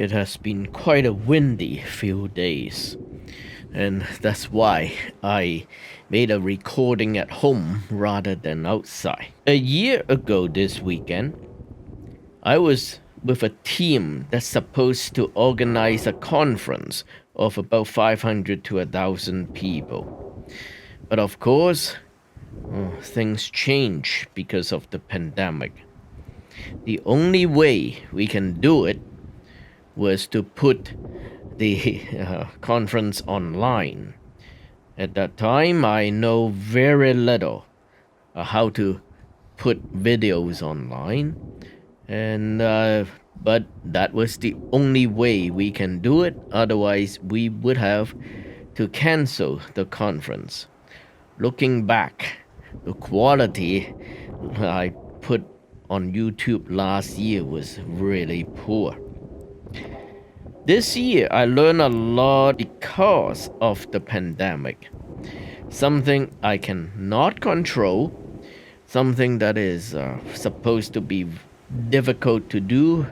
It has been quite a windy few days, and that's why I made a recording at home rather than outside. A year ago this weekend, I was with a team that's supposed to organize a conference of about 500 to 1,000 people. But of course, things change because of the pandemic. The only way we can do it was to put the conference online. At that time, I know very little how to put videos online, and but that was the only way we can do it. Otherwise, we would have to cancel the conference. Looking back, the quality I put on YouTube last year was really poor. This year, I learned a lot because of the pandemic. Something I cannot control, something that is supposed to be difficult to do,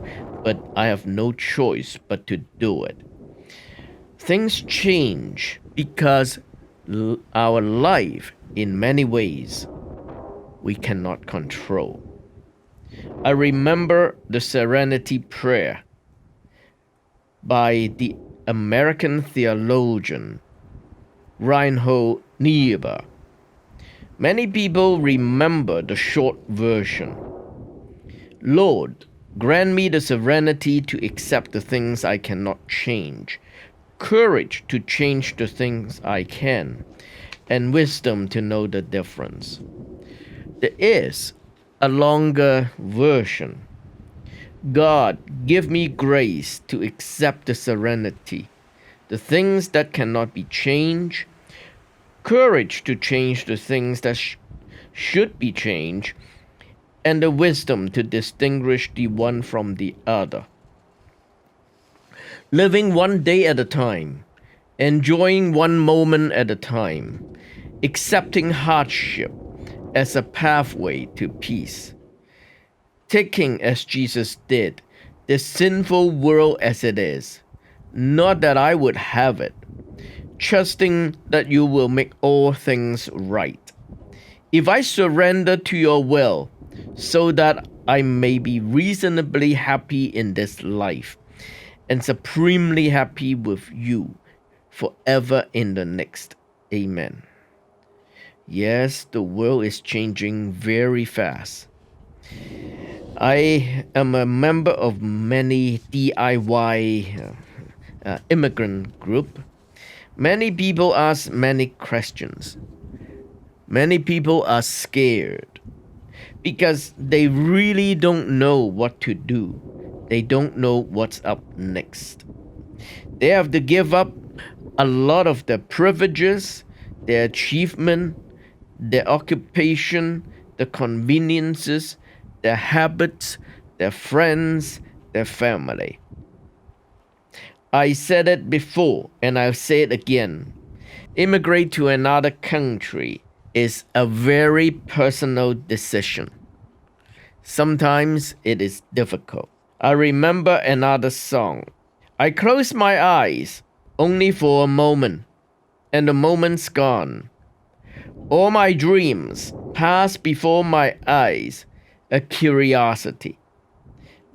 but I have no choice but to do it. Things change because our life, in many ways, we cannot control. I remember the Serenity Prayer by the American theologian Reinhold Niebuhr. Many people remember the short version. Lord, grant me the serenity to accept the things I cannot change, courage to change the things I can, and wisdom to know the difference. There is a longer version. God, give me grace to accept the serenity, the things that cannot be changed, courage to change the things that should be changed, and the wisdom to distinguish the one from the other. Living one day at a time, enjoying one moment at a time, accepting hardship as a pathway to peace. Taking, as Jesus did, the sinful world as it is, not that I would have it, trusting that you will make all things right. If I surrender to your will, so that I may be reasonably happy in this life, and supremely happy with you forever in the next. Amen. Yes, the world is changing very fast. I am a member of many DIY immigrant group. Many people ask many questions. Many people are scared because they really don't know what to do. They don't know what's up next. They have to give up a lot of their privileges, their achievement, their occupation, the conveniences, their habits, their friends, their family. I said it before, and I'll say it again. Immigrate to another country is a very personal decision. Sometimes it is difficult. I remember another song. I close my eyes only for a moment, and the moment's gone. All my dreams pass before my eyes, a curiosity.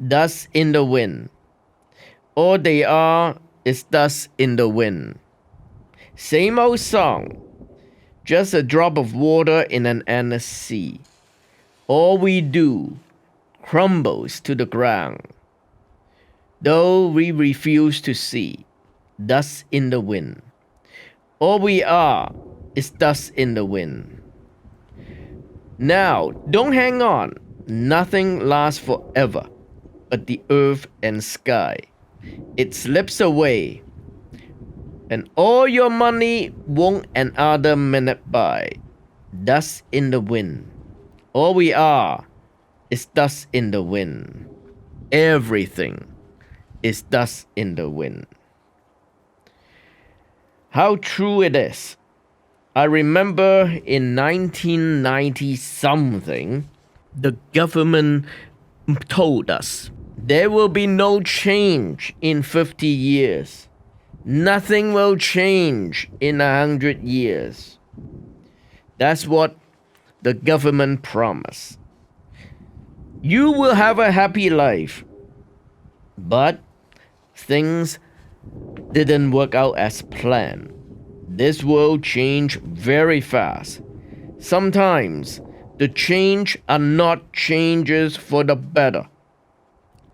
Dust in the wind. All they are is dust in the wind. Same old song, just a drop of water in an endless sea. All we do crumbles to the ground, though we refuse to see. Dust in the wind. All we are is dust in the wind. Now, don't hang on. Nothing lasts forever but the earth and sky. It slips away, and all your money won't another minute buy. Dust in the wind. All we are is dust in the wind. Everything is dust in the wind. How true it is. I remember in 1990 something, the government told us There will be no change in 50 years. Nothing will change in 100 years. That's what the government promised. You will have a happy life, but things didn't work out as planned. This world changed very fast. Sometimes the change are not changes for the better.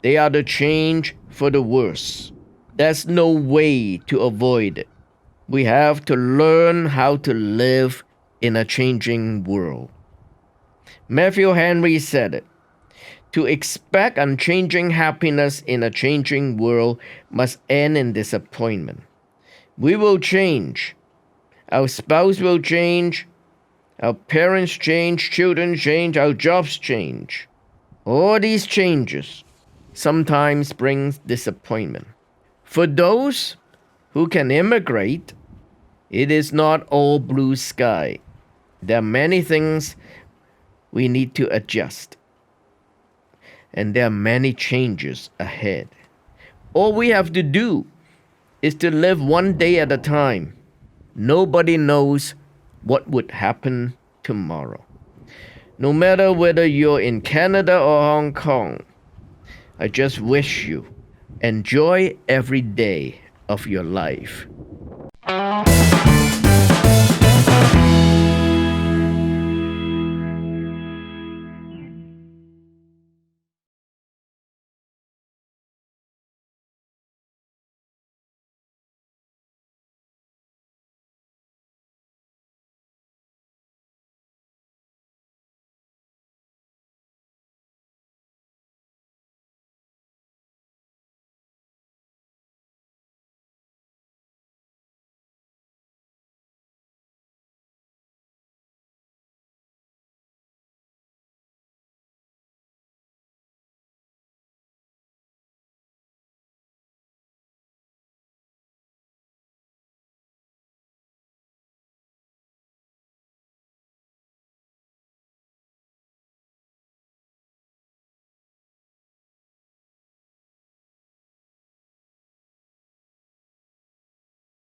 They are the change for the worse. There's no way to avoid it. We have to learn how to live in a changing world. Matthew Henry said it. To expect unchanging happiness in a changing world must end in disappointment. We will change. Our spouse will change. Our parents change. Children change. Our jobs change. All these changes sometimes bring disappointment. For those who can immigrate, it is not all blue sky. There are many things we need to adjust. And there are many changes ahead. All we have to do is to live one day at a time. Nobody knows what would happen tomorrow. No matter whether you're in Canada or Hong Kong, I just wish you enjoy every day of your life.